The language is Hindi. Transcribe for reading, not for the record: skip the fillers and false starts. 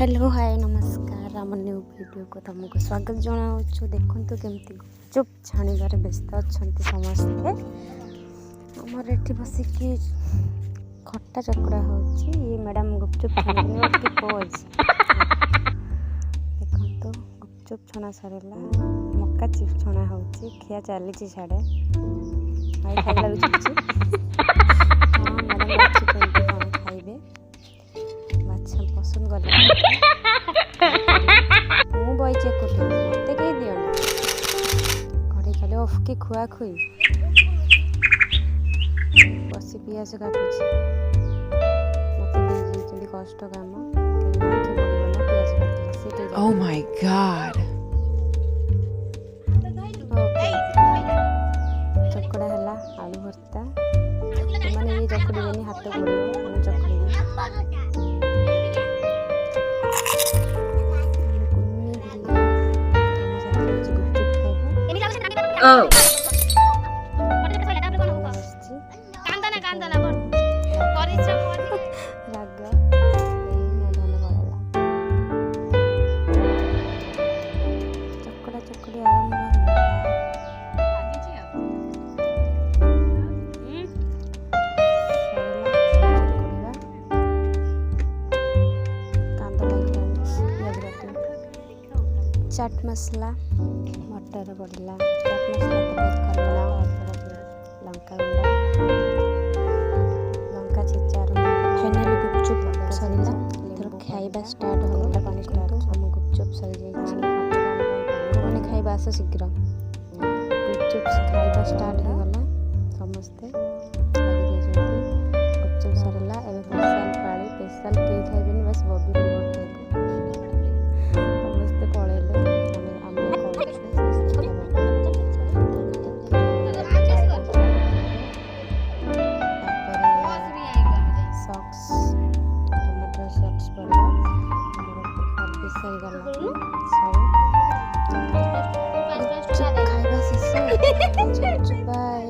हेलो हाय नमस्कार आम न्यू वीडियो को तुमको स्वागत जनाऊँ। देखु केमती गुपचुप छाणिबार व्यस्त अच्छा समस्ते आमर एठी बसिकी खट्टा चकड़ा हो मैडम गुपचुप पोज देखो गुपचुप छणा सरला मक्का चिप्स छणा हो खिया चली साढ़े आई खाइला मैडम खाइबे पसंद गला मु बइचे एकुटे मते कही दियो घरे खाली ऑफ के खुआ खुई बसी पियाज काटुची मते दे कष्ट काम के बोलिबो ना पियाज काटले से Oh my god. चकड़ा हला आलू भर्ता माने ये चकड़ी बेनी हाथ पड़ो हम चकड़ी Oh. चाट मसला मटर पड़ला चाट मसला तो बहुत खरला लंका गुंडा लंका छेचार फाइनल गुपचुप सरला थोड़ा खाइबा स्टार्ट हो पानी स्टार्ट हम गुपचुप सरी जाई माने खाइबा आस शीघ्र गुपचुप खाइबा स्टार्ट हो गला समस्ते लगी दे गुपचुप सरला एबे स्पेशल पाड़ी स्पेशल के खाइबेनी बस बॉबी खाइबा से बाय